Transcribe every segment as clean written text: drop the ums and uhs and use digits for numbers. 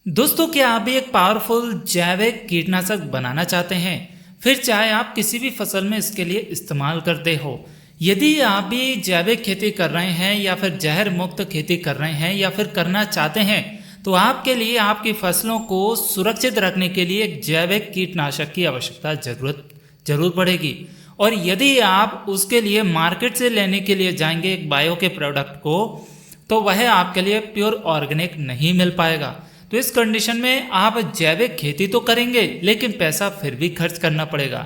दोस्तों, क्या आप भी एक पावरफुल जैविक कीटनाशक बनाना चाहते हैं? फिर चाहे आप किसी भी फसल में इसके लिए इस्तेमाल करते हो। यदि आप भी जैविक खेती कर रहे हैं या फिर जहर मुक्त खेती कर रहे हैं या फिर करना चाहते हैं, तो आपके लिए आपकी फसलों को सुरक्षित रखने के लिए एक जैविक कीटनाशक की आवश्यकता जरूर पड़ेगी। और यदि आप उसके लिए मार्केट से लेने के लिए जाएंगे एक बायो के प्रोडक्ट को, तो वह आपके लिए प्योर ऑर्गेनिक नहीं मिल पाएगा। तो इस कंडीशन में आप जैविक खेती तो करेंगे, लेकिन पैसा फिर भी खर्च करना पड़ेगा।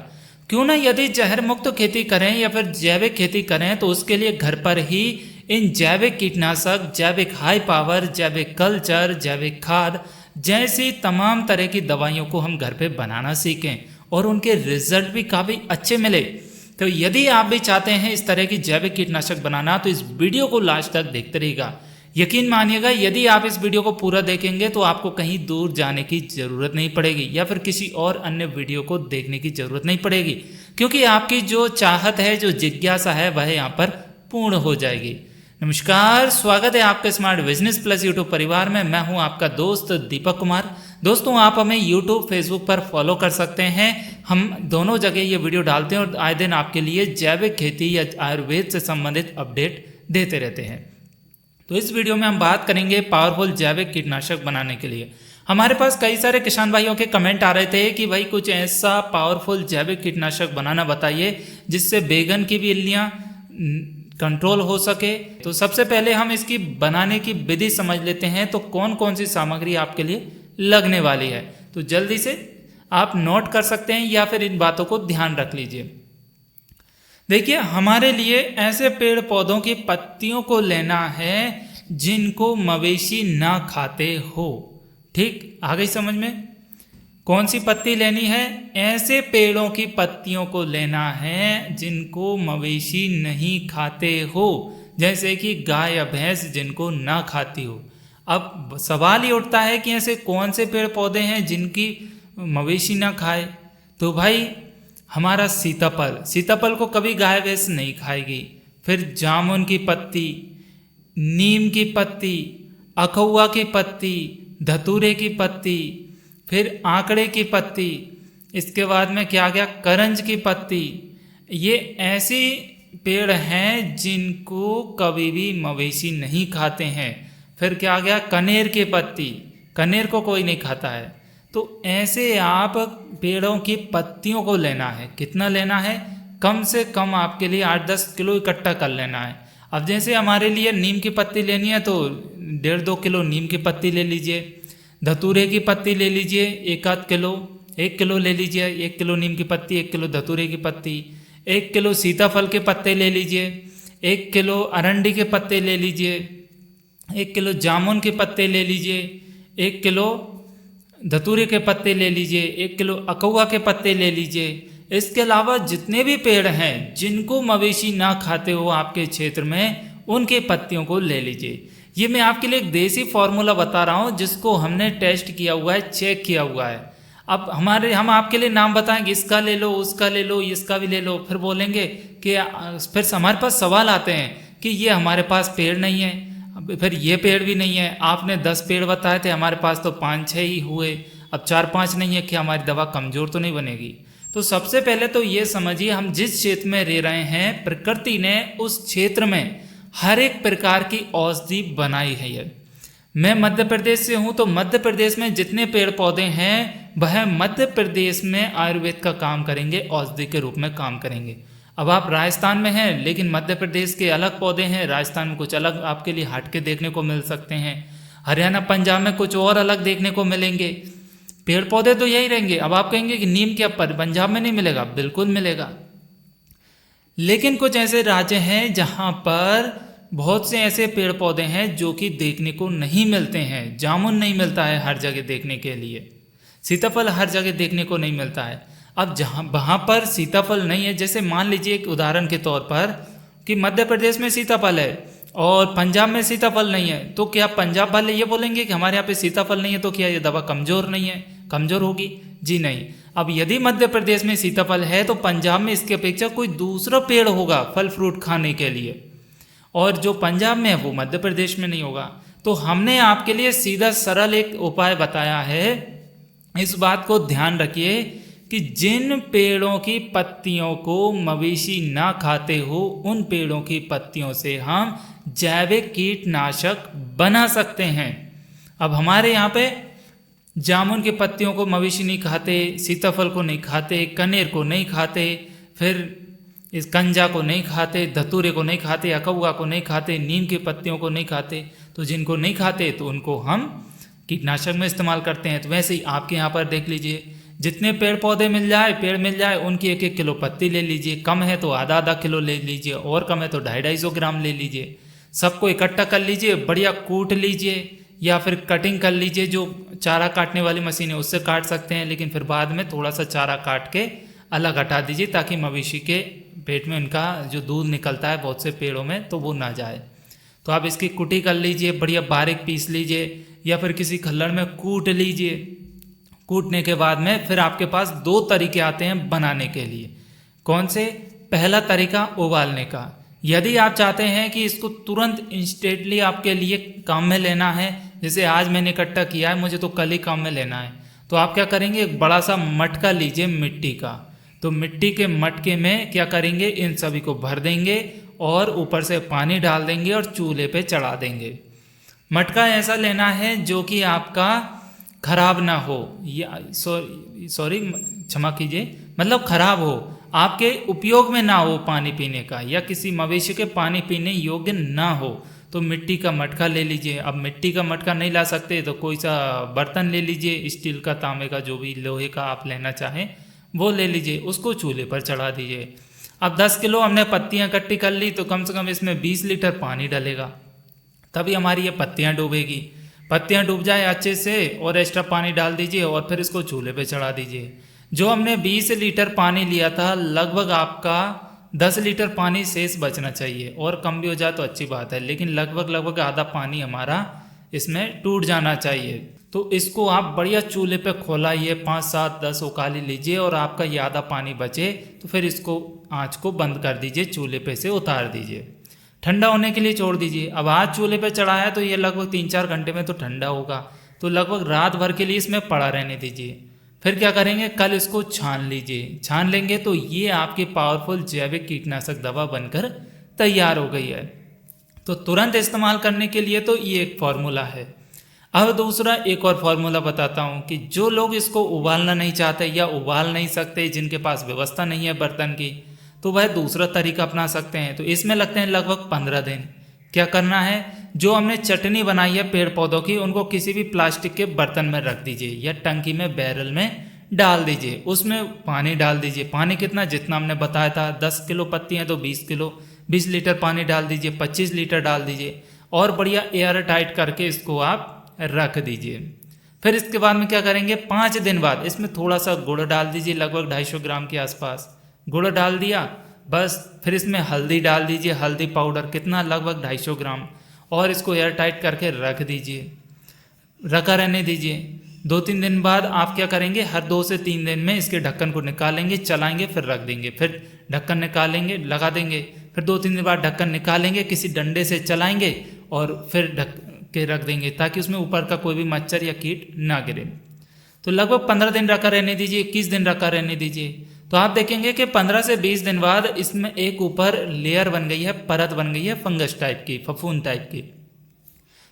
क्यों ना यदि जहर मुक्त खेती करें या फिर जैविक खेती करें, तो उसके लिए घर पर ही इन जैविक कीटनाशक, जैविक हाई पावर, जैविक कल्चर, जैविक खाद जैसी तमाम तरह की दवाइयों को हम घर पे बनाना सीखें और उनके रिजल्ट भी काफ़ी अच्छे मिले। तो यदि आप भी चाहते हैं इस तरह की जैविक कीटनाशक बनाना, तो इस वीडियो को लास्ट तक देखते रहिएगा। यकीन मानिएगा, यदि आप इस वीडियो को पूरा देखेंगे तो आपको कहीं दूर जाने की ज़रूरत नहीं पड़ेगी या फिर किसी और अन्य वीडियो को देखने की ज़रूरत नहीं पड़ेगी, क्योंकि आपकी जो चाहत है, जो जिज्ञासा है, वह यहाँ पर पूर्ण हो जाएगी। नमस्कार, स्वागत है आपके स्मार्ट बिजनेस प्लस यूट्यूब परिवार में। मैं हूं आपका दोस्त दीपक कुमार। दोस्तों, आप हमें यूट्यूब, फेसबुक पर फॉलो कर सकते हैं। हम दोनों जगह ये वीडियो डालते हैं और आए दिन आपके लिए जैविक खेती या आयुर्वेद से संबंधित अपडेट देते रहते हैं। तो इस वीडियो में हम बात करेंगे पावरफुल जैविक कीटनाशक बनाने के लिए। हमारे पास कई सारे किसान भाइयों के कमेंट आ रहे थे कि भाई कुछ ऐसा पावरफुल जैविक कीटनाशक बनाना बताइए जिससे बैगन की भी इल्लियाँ कंट्रोल हो सके। तो सबसे पहले हम इसकी बनाने की विधि समझ लेते हैं, तो कौन कौन सी सामग्री आपके लिए लगने वाली है। तो जल्दी से आप नोट कर सकते हैं या फिर इन बातों को ध्यान रख लीजिए। देखिए, हमारे लिए ऐसे पेड़ पौधों की पत्तियों को लेना है जिनको मवेशी ना खाते हो। ठीक, आ गई समझ में? कौन सी पत्ती लेनी है? ऐसे पेड़ों की पत्तियों को लेना है जिनको मवेशी नहीं खाते हो, जैसे कि गाय या भैंस जिनको ना खाती हो। अब सवाल ये उठता है कि ऐसे कौन से पेड़ पौधे हैं जिनकी मवेशी ना खाए? तो भाई, हमारा सीताफल को कभी गाय भैंस नहीं खाएगी। फिर जामुन की पत्ती, नीम की पत्ती, अखौआ की पत्ती, धतूरे की पत्ती, फिर आंकड़े की पत्ती, इसके बाद में क्या गया, करंज की पत्ती। ये ऐसी पेड़ हैं जिनको कभी भी मवेशी नहीं खाते हैं। फिर क्या गया, कनेर की पत्ती, कनेर को कोई नहीं खाता है। तो ऐसे आप पेड़ों की पत्तियों को लेना है। कितना लेना है? कम से कम आपके लिए 8-10 किलो इकट्ठा कर लेना है। अब जैसे हमारे लिए नीम की पत्ती लेनी है तो 1.5-2 किलो नीम की पत्ती ले लीजिए। धतूरे की पत्ती ले लीजिए 1 किलो, 1 किलो ले लीजिए। 1 किलो नीम की पत्ती, 1 किलो धतूरे की पत्ती। 1 किलो सीताफल के पत्ते ले लीजिए। 1 किलो अरंडी के पत्ते ले लीजिए। 1 किलो जामुन के पत्ते ले लीजिए। 1 किलो धतूरे के पत्ते ले लीजिए। 1 किलो अकौआ के पत्ते ले लीजिए। इसके अलावा जितने भी पेड़ हैं जिनको मवेशी ना खाते हो आपके क्षेत्र में, उनके पत्तियों को ले लीजिए। ये मैं आपके लिए एक देसी फॉर्मूला बता रहा हूँ जिसको हमने टेस्ट किया हुआ है, चेक किया हुआ है। अब हम आपके लिए नाम बताएंगे, इसका ले लो, उसका ले लो, इसका भी ले लो। फिर बोलेंगे कि फिर हमारे पास सवाल आते हैं कि ये हमारे पास पेड़ नहीं है, फिर ये पेड़ भी नहीं है। आपने 10 पेड़ बताए थे, हमारे पास तो 5-6 ही हुए। अब 4-5 नहीं है कि हमारी दवा कमज़ोर तो नहीं बनेगी। तो सबसे पहले तो ये समझिए, हम जिस क्षेत्र में रह रहे हैं, प्रकृति ने उस क्षेत्र में हर एक प्रकार की औषधि बनाई है। ये मैं मध्य प्रदेश से हूँ, तो मध्य प्रदेश में जितने पेड़ पौधे हैं वह मध्य प्रदेश में आयुर्वेद का काम करेंगे, औषधि के रूप में काम करेंगे। अब आप राजस्थान में हैं, लेकिन मध्य प्रदेश के अलग पौधे हैं, राजस्थान में कुछ अलग आपके लिए हटके देखने को मिल सकते हैं। हरियाणा, पंजाब में कुछ और अलग देखने को मिलेंगे। पेड़ पौधे तो यही रहेंगे। अब आप कहेंगे कि नीम क्या पंजाब में नहीं मिलेगा? बिल्कुल मिलेगा। लेकिन कुछ ऐसे राज्य हैं जहाँ पर बहुत से ऐसे पेड़ पौधे हैं जो कि देखने को नहीं मिलते हैं। जामुन नहीं मिलता है हर जगह देखने के लिए, सीताफल हर जगह देखने को नहीं मिलता है। अब वहाँ पर सीताफल नहीं है, जैसे मान लीजिए एक उदाहरण के तौर पर कि मध्य प्रदेश में सीताफल है और पंजाब में सीताफल नहीं है, तो क्या पंजाब वाले ये बोलेंगे कि हमारे यहाँ पे सीताफल नहीं है तो क्या ये दवा कमज़ोर नहीं है, कमज़ोर होगी? जी नहीं। अब यदि मध्य प्रदेश में सीताफल है तो पंजाब में इसकी अपेक्षा कोई दूसरा पेड़ होगा फल फ्रूट खाने के लिए, और जो पंजाब में है वो मध्य प्रदेश में नहीं होगा। तो हमने आपके लिए सीधा सरल एक उपाय बताया है। इस बात को ध्यान रखिए कि जिन पेड़ों की पत्तियों को मवेशी ना खाते हो उन पेड़ों की पत्तियों से हम जैविक कीटनाशक बना सकते हैं। अब हमारे यहाँ पे जामुन की पत्तियों को मवेशी नहीं खाते, सीताफल को नहीं खाते, कनेर को नहीं खाते, फिर इस कंजा को नहीं खाते, धतूरे को नहीं खाते, अकौआ को नहीं खाते, नीम की पत्तियों को नहीं खाते। तो जिनको नहीं खाते तो उनको हम कीटनाशक में इस्तेमाल करते हैं। तो वैसे ही आपके यहाँ पर देख लीजिए, जितने पेड़ पौधे पेड़ मिल जाए उनकी 1-1 किलो पत्ती ले लीजिए, कम है तो आधा किलो ले लीजिए, और कम है तो 250-250 ग्राम ले लीजिए। सबको इकट्ठा कर लीजिए, बढ़िया कूट लीजिए या फिर कटिंग कर लीजिए। जो चारा काटने वाली मशीन है उससे काट सकते हैं, लेकिन फिर बाद में थोड़ा सा चारा काट के अलग हटा दीजिए ताकि मवेशी के पेट में उनका जो दूध निकलता है बहुत से पेड़ों में तो वो ना जाए। तो आप इसकी कुटी कर लीजिए, बढ़िया बारीक पीस लीजिए या फिर किसी खल्लड़ में कूट लीजिए। कूटने के बाद में फिर आपके पास 2 तरीके आते हैं बनाने के लिए। कौन से? पहला तरीका उबालने का। यदि आप चाहते हैं कि इसको तुरंत इंस्टेंटली आपके लिए काम में लेना है, जैसे आज मैंने इकट्ठा किया है, मुझे तो कल ही काम में लेना है, तो आप क्या करेंगे, एक बड़ा सा मटका लीजिए मिट्टी का। तो मिट्टी के मटके में क्या करेंगे, इन सभी को भर देंगे और ऊपर से पानी डाल देंगे और चूल्हे पे चढ़ा देंगे। मटका ऐसा लेना है जो कि आपका खराब ना हो, या सॉरी क्षमा कीजिए, मतलब खराब हो, आपके उपयोग में ना हो पानी पीने का, या किसी मवेशी के पानी पीने योग्य ना हो। तो मिट्टी का मटका ले लीजिए। अब मिट्टी का मटका नहीं ला सकते तो कोई सा बर्तन ले लीजिए, स्टील का, तांबे का, जो भी लोहे का आप लेना चाहें वो ले लीजिए। उसको चूल्हे पर चढ़ा दीजिए। अब 10 किलो हमने पत्तियां इकट्ठी कर ली तो कम से कम इसमें 20 लीटर पानी डलेगा, तभी हमारी ये पत्तियां डूबेगी। पत्तियां डूब जाए अच्छे से और एक्स्ट्रा पानी डाल दीजिए और फिर इसको चूल्हे पे चढ़ा दीजिए। जो हमने 20 लीटर पानी लिया था, लगभग आपका 10 लीटर पानी शेष बचना चाहिए, और कम भी हो जाए तो अच्छी बात है, लेकिन लगभग आधा पानी हमारा इसमें टूट जाना चाहिए। तो इसको आप बढ़िया चूल्हे पे खोलाइए, 5, 7, 10 उकाली लीजिए, और आपका ये आधा पानी बचे तो फिर इसको आँच को बंद कर दीजिए, चूल्हे पे से उतार दीजिए, ठंडा होने के लिए छोड़ दीजिए। अब आज चूल्हे पे चढ़ाया तो ये लगभग 3-4 घंटे में तो ठंडा होगा, तो लगभग रात भर के लिए इसमें पड़ा रहने दीजिए। फिर क्या करेंगे, कल इसको छान लीजिए। छान लेंगे तो ये आपकी पावरफुल जैविक कीटनाशक दवा बनकर तैयार हो गई है। तो तुरंत इस्तेमाल करने के लिए तो ये एक फॉर्मूला है। अब दूसरा एक और फॉर्मूला बताता हूँ कि जो लोग इसको उबालना नहीं चाहते या उबाल नहीं सकते, जिनके पास व्यवस्था नहीं है बर्तन की, तो वह दूसरा तरीका अपना सकते हैं। तो इसमें लगते हैं लगभग 15 दिन। क्या करना है, जो हमने चटनी बनाई है पेड़ पौधों की, उनको किसी भी प्लास्टिक के बर्तन में रख दीजिए या टंकी में, बैरल में डाल दीजिए। उसमें पानी डाल दीजिए। पानी कितना, जितना हमने बताया था, 10 किलो पत्ती हैं तो 20 लीटर पानी डाल दीजिए, 25 लीटर डाल दीजिए, और बढ़िया एयर टाइट करके इसको आप रख दीजिए। फिर इसके बाद में क्या करेंगे, 5 दिन बाद इसमें थोड़ा सा गुड़ डाल दीजिए, लगभग 250 ग्राम के आसपास गुड़ डाल दिया बस। फिर इसमें हल्दी डाल दीजिए, हल्दी पाउडर कितना, लगभग 250 ग्राम, और इसको एयर टाइट करके रख दीजिए, रखा रहने दीजिए। 2-3 दिन बाद आप क्या करेंगे, हर 2 से 3 दिन में इसके ढक्कन को निकालेंगे, चलाएंगे, फिर रख देंगे, फिर ढक्कन निकालेंगे, लगा देंगे, फिर 2-3 दिन बाद ढक्कन निकालेंगे, किसी डंडे से चलाएंगे और फिर ढक के रख देंगे ताकि उसमें ऊपर का कोई भी मच्छर या कीट ना गिरे। तो लगभग 15 दिन रखा रहने दीजिए, 21 दिन रखा रहने दीजिए। तो आप देखेंगे कि 15 से 20 दिन बाद इसमें एक ऊपर लेयर बन गई है, परत बन गई है फंगस टाइप की, फफूंद टाइप की।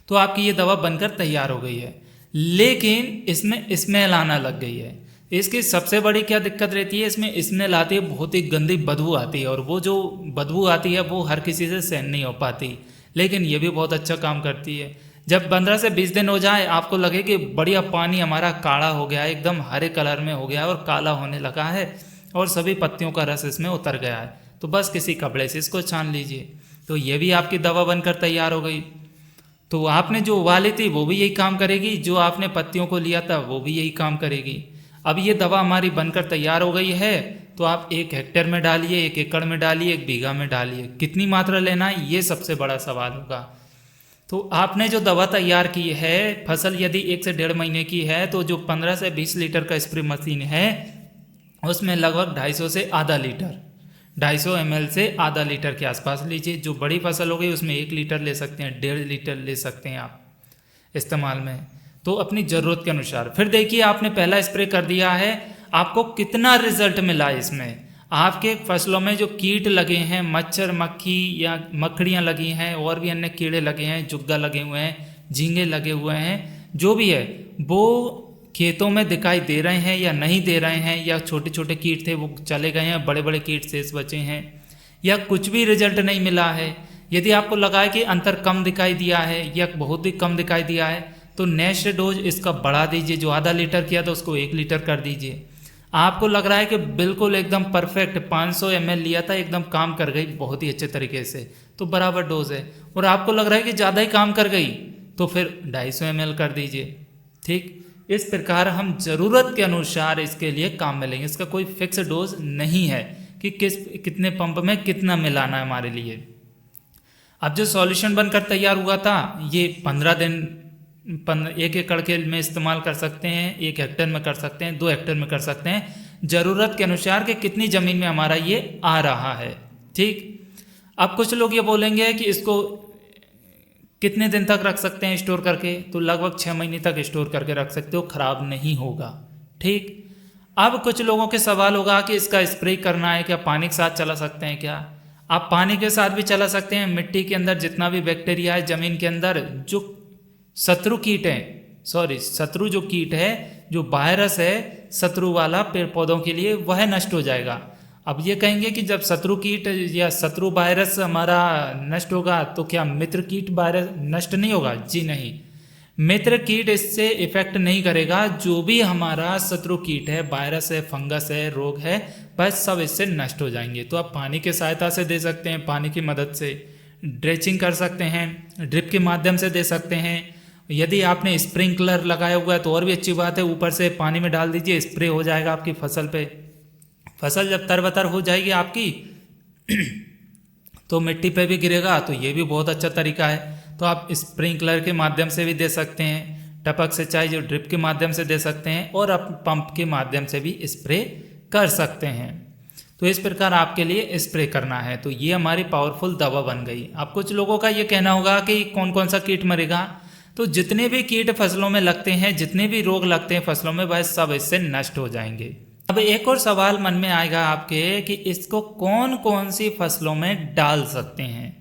तो आपकी ये दवा बनकर तैयार हो गई है, लेकिन इसमें स्मेल आना लग गई है। इसकी सबसे बड़ी क्या दिक्कत रहती है, इसमें स्मेल आती है, बहुत ही गंदी बदबू आती है, और वो जो बदबू आती है वो हर किसी से सहन नहीं हो पाती, लेकिन ये भी बहुत अच्छा काम करती है। जब 15 से 20 दिन हो जाए, आपको लगे कि बढ़िया पानी हमारा काढ़ा हो गया है, एकदम हरे कलर में हो गया है और काला होने लगा है और सभी पत्तियों का रस इसमें उतर गया है, तो बस किसी कपड़े से इसको छान लीजिए। तो ये भी आपकी दवा बनकर तैयार हो गई। तो आपने जो उबाली थी वो भी यही काम करेगी, जो आपने पत्तियों को लिया था वो भी यही काम करेगी। अब ये दवा हमारी बनकर तैयार हो गई है, तो आप 1 हेक्टेयर में डालिए, 1 एकड़ में डालिए, 1 बीघा में डालिए। कितनी मात्रा लेना है ये सबसे बड़ा सवाल होगा। तो आपने जो दवा तैयार की है, फसल यदि 1 से 1.5 महीने की है, तो जो 15 से 20 लीटर का स्प्रे मशीन है उसमें लगभग 250 से आधा लीटर, 250 ml से आधा लीटर के आसपास लीजिए। जो बड़ी फसल हो गई उसमें 1 लीटर ले सकते हैं, 1.5 लीटर ले सकते हैं आप। इस्तेमाल में, तो अपनी ज़रूरत के अनुसार। फिर देखिए आपने पहला स्प्रे कर दिया है, आपको कितना रिजल्ट मिला इसमें। आपके फसलों में जो कीट लगे हैं, मच्छर मक्खी या मकड़ियाँ लगी हैं और भी अन्य कीड़े लगे हैं, जुग्गा लगे हुए हैं, झींगे लगे हुए हैं, जो भी है वो खेतों में दिखाई दे रहे हैं या नहीं दे रहे हैं, या छोटे छोटे कीट थे वो चले गए हैं, बड़े बड़े कीट शेष बचे हैं, या कुछ भी रिजल्ट नहीं मिला है। यदि आपको लगा है कि अंतर कम दिखाई दिया है या बहुत ही कम दिखाई दिया है, तो नेक्स्ट डोज इसका बढ़ा दीजिए। जो आधा लीटर किया था उसको 1 लीटर कर दीजिए। आपको लग रहा है कि बिल्कुल एकदम परफेक्ट 500 ml लिया था, एकदम काम कर गई बहुत ही अच्छे तरीके से, तो बराबर डोज है। और आपको लग रहा है कि ज़्यादा ही काम कर गई, तो फिर 250 ml कर दीजिए। ठीक, इस प्रकार हम ज़रूरत के अनुसार इसके लिए काम में लेंगे। इसका कोई फिक्स डोज नहीं है कि कितने पंप में कितना मिलाना है हमारे लिए। अब जो सॉल्यूशन बनकर तैयार हुआ था, ये 15 दिन 1 एकड़ के में इस्तेमाल कर सकते हैं, 1 हेक्टेयर में कर सकते हैं, 2 हेक्टेयर में कर सकते हैं, ज़रूरत के अनुसार कि कितनी ज़मीन में हमारा ये आ रहा है। ठीक, अब कुछ लोग ये बोलेंगे कि इसको कितने दिन तक रख सकते हैं स्टोर करके, तो लगभग 6 महीने तक स्टोर करके रख सकते हो, ख़राब नहीं होगा। ठीक, अब कुछ लोगों के सवाल होगा कि इसका स्प्रे करना है क्या, पानी के साथ चला सकते हैं क्या? आप पानी के साथ भी चला सकते हैं। मिट्टी के अंदर जितना भी बैक्टीरिया है, ज़मीन के अंदर जो शत्रु कीट है, शत्रु जो कीट है, जो वायरस है शत्रु वाला पेड़ पौधों के लिए, वह नष्ट हो जाएगा। अब ये कहेंगे कि जब शत्रु कीट या शत्रु वायरस हमारा नष्ट होगा तो क्या मित्र कीट वायरस नष्ट नहीं होगा? जी नहीं, मित्र कीट इससे इफेक्ट नहीं करेगा। जो भी हमारा शत्रु कीट है, वायरस है, फंगस है, रोग है, बस सब इससे नष्ट हो जाएंगे। तो आप पानी की सहायता से दे सकते हैं, पानी की मदद से ड्रेचिंग कर सकते हैं, ड्रिप के माध्यम से दे सकते हैं। यदि आपने स्प्रिंकलर लगाया हुआ है तो और भी अच्छी बात है, ऊपर से पानी में डाल दीजिए, स्प्रे हो जाएगा आपकी फसल पे। फसल जब तरबतर हो जाएगी आपकी तो मिट्टी पे भी गिरेगा, तो ये भी बहुत अच्छा तरीका है। तो आप स्प्रिंकलर के माध्यम से भी दे सकते हैं, टपक सिंचाई जो ड्रिप के माध्यम से दे सकते हैं, और आप पंप के माध्यम से भी स्प्रे कर सकते हैं। तो इस प्रकार आपके लिए स्प्रे करना है। तो ये हमारी पावरफुल दवा बन गई। अब कुछ लोगों का ये कहना होगा कि कौन कौन सा कीट मरेगा, तो जितने भी कीट फसलों में लगते हैं, जितने भी रोग लगते हैं फसलों में, वह सब इससे नष्ट हो जाएंगे। अब एक और सवाल मन में आएगा आपके कि इसको कौन कौन सी फसलों में डाल सकते हैं।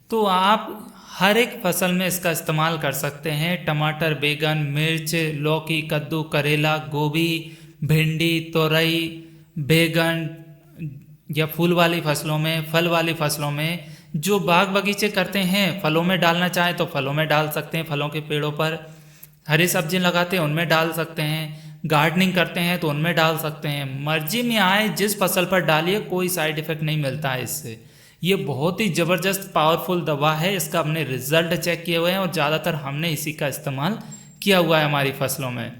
तो आप हर एक फसल में इसका इस्तेमाल कर सकते हैं। टमाटर, बैगन, मिर्च, लौकी, कद्दू, करेला, गोभी, भिंडी, तोरई, बैगन या फूल वाली फसलों में, फल वाली फसलों में, जो बाग बगीचे करते हैं, फलों में डालना चाहें तो फलों में डाल सकते हैं, फलों के पेड़ों पर। हरी सब्जी लगाते हैं उनमें डाल सकते हैं, गार्डनिंग करते हैं तो उनमें डाल सकते हैं। मर्जी में आए जिस फसल पर डालिए, कोई साइड इफेक्ट नहीं मिलता है इससे। ये बहुत ही ज़बरदस्त पावरफुल दवा है। इसका हमने रिजल्ट चेक किए हुए हैं और ज़्यादातर हमने इसी का इस्तेमाल किया हुआ है हमारी फसलों में।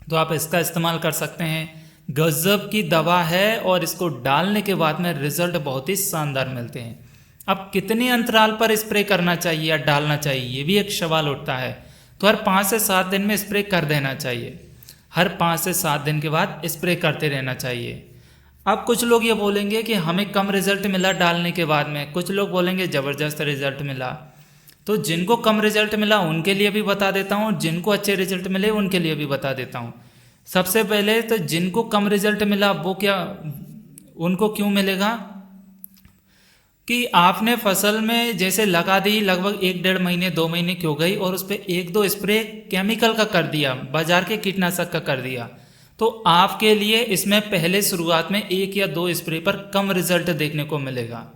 तो आप इसका इस्तेमाल कर सकते हैं। गजब की दवा है और इसको डालने के बाद में रिजल्ट बहुत ही शानदार मिलते हैं। अब कितने अंतराल पर स्प्रे करना चाहिए या डालना चाहिए, ये भी एक सवाल उठता है। तो हर 5 से 7 दिन में स्प्रे कर देना चाहिए। हर 5 से 7 दिन के बाद स्प्रे करते रहना चाहिए। अब कुछ लोग ये बोलेंगे कि हमें कम रिजल्ट मिला डालने के बाद में, कुछ लोग बोलेंगे ज़बरदस्त रिजल्ट मिला। तो जिनको कम रिजल्ट मिला उनके लिए भी बता देता हूँ, जिनको अच्छे रिजल्ट मिले उनके लिए भी बता देता हूँ। सबसे पहले तो जिनको कम रिजल्ट मिला वो क्या, उनको क्यों मिलेगा कि आपने फसल में जैसे लगा दी, लगभग 1-1.5 महीने 2 महीने की हो गई और उस पर 1-2 स्प्रे केमिकल का कर दिया, बाजार के कीटनाशक का कर दिया, तो आपके लिए इसमें पहले शुरुआत में 1 या 2 स्प्रे पर कम रिजल्ट देखने को मिलेगा।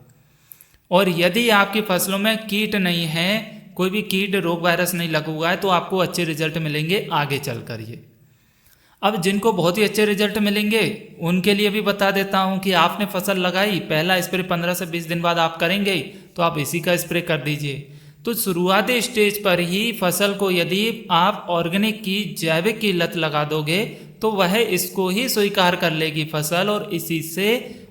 और यदि आपकी फसलों में कीट नहीं है, कोई भी कीट रोग वायरस नहीं लगा हुआ है, तो आपको अच्छे रिजल्ट मिलेंगे आगे चलकर। ये अब जिनको बहुत ही अच्छे रिजल्ट मिलेंगे उनके लिए भी बता देता हूं कि आपने फसल लगाई, पहला स्प्रे 15 से 20 दिन बाद आप करेंगे, तो आप इसी का स्प्रे कर दीजिए। तो शुरुआती स्टेज पर ही फसल को यदि आप ऑर्गेनिक की, जैविक की लत लगा दोगे तो वह इसको ही स्वीकार कर लेगी फसल, और इसी से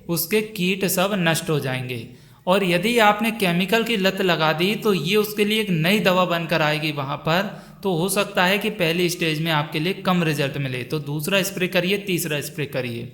उसके कीट सब नष्ट हो जाएंगे। और यदि आपने केमिकल की लत लगा दी तो ये उसके लिए एक नई दवा बनकर आएगी वहाँ पर। तो हो सकता है कि पहली स्टेज में आपके लिए कम रिजल्ट मिले, तो दूसरा स्प्रे करिए, तीसरा स्प्रे करिए।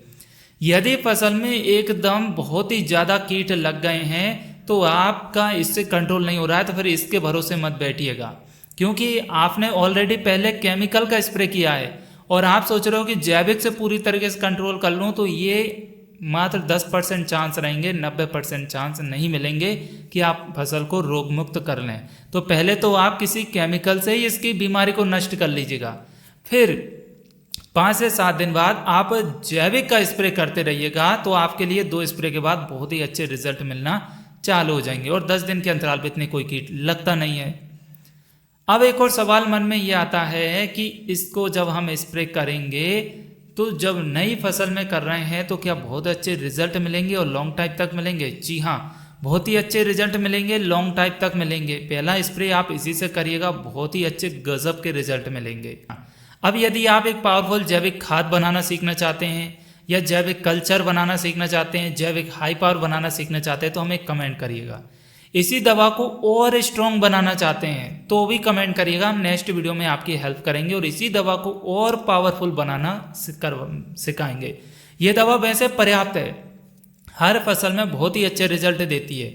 यदि फसल में एकदम बहुत ही ज़्यादा कीट लग गए हैं तो आपका इससे कंट्रोल नहीं हो रहा है, तो फिर इसके भरोसे मत बैठिएगा क्योंकि आपने ऑलरेडी पहले केमिकल का स्प्रे किया है और आप सोच रहे हो कि जैविक से पूरी तरीके से कंट्रोल कर लूँ, तो ये मात्र 10% चांस रहेंगे, 90% चांस नहीं मिलेंगे कि आप फसल को रोग मुक्त कर लें। तो पहले तो आप किसी केमिकल से ही इसकी बीमारी को नष्ट कर लीजिएगा, फिर 5 से 7 दिन बाद आप जैविक का स्प्रे करते रहिएगा, तो आपके लिए 2 स्प्रे के बाद बहुत ही अच्छे रिजल्ट मिलना चालू हो जाएंगे और 10 दिन के अंतराल पे इतने कोई कीट लगता नहीं है। अब एक और सवाल मन में ये आता है कि इसको जब हम स्प्रे करेंगे तो जब नई फसल में कर रहे हैं तो क्या बहुत अच्छे रिजल्ट मिलेंगे और लॉन्ग टाइम तक मिलेंगे? जी हाँ, बहुत ही अच्छे रिजल्ट मिलेंगे, लॉन्ग टाइम तक मिलेंगे। पहला स्प्रे आप इसी से करिएगा, बहुत ही अच्छे गजब के रिजल्ट मिलेंगे। अब यदि आप एक पावरफुल जैविक खाद बनाना सीखना चाहते हैं या जैविक कल्चर बनाना सीखना चाहते हैं, जैविक हाई पावर बनाना सीखना चाहते हैं, तो हमें कमेंट करिएगा। इसी दवा को और स्ट्रॉन्ग बनाना चाहते हैं तो भी कमेंट करिएगा, हम नेक्स्ट वीडियो में आपकी हेल्प करेंगे और इसी दवा को और पावरफुल बनाना सिखाएंगे। ये दवा वैसे पर्याप्त है, हर फसल में बहुत ही अच्छे रिजल्ट देती है।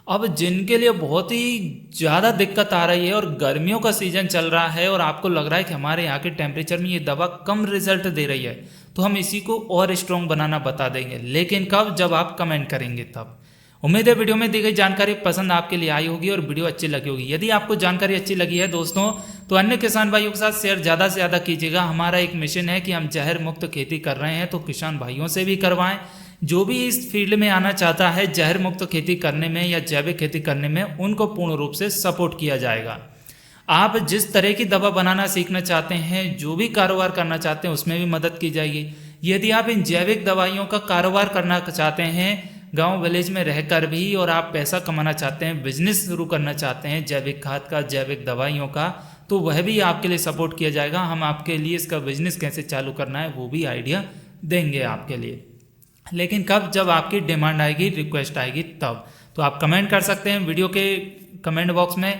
अब जिनके लिए बहुत ही ज़्यादा दिक्कत आ रही है और गर्मियों का सीजन चल रहा है और आपको लग रहा है कि हमारे यहाँ के टेम्परेचर में ये दवा कम रिजल्ट दे रही है, तो हम इसी को और स्ट्रॉन्ग बनाना बता देंगे। लेकिन कब? जब आप कमेंट करेंगे तब। उम्मीद है वीडियो में दी गई जानकारी पसंद आपके लिए आई होगी और वीडियो अच्छी लगी होगी। यदि आपको जानकारी अच्छी लगी है दोस्तों, तो अन्य किसान भाइयों के साथ शेयर ज़्यादा से ज़्यादा कीजिएगा। हमारा एक मिशन है कि हम जहर मुक्त खेती कर रहे हैं, तो किसान भाइयों से भी करवाएं। जो भी इस फील्ड में आना चाहता है जहर मुक्त खेती करने में या जैविक खेती करने में, उनको पूर्ण रूप से सपोर्ट किया जाएगा। आप जिस तरह की दवा बनाना सीखना चाहते हैं, जो भी कारोबार करना चाहते हैं, उसमें भी मदद की जाएगी। यदि आप इन जैविक दवाइयों का कारोबार करना चाहते हैं गांव विलेज में रहकर भी, और आप पैसा कमाना चाहते हैं, बिजनेस शुरू करना चाहते हैं जैविक खाद का, जैविक दवाइयों का, तो वह भी आपके लिए सपोर्ट किया जाएगा। हम आपके लिए इसका बिजनेस कैसे चालू करना है वो भी आइडिया देंगे आपके लिए। लेकिन कब? जब आपकी डिमांड आएगी, रिक्वेस्ट आएगी तब। तो आप कमेंट कर सकते हैं वीडियो के कमेंट बॉक्स में।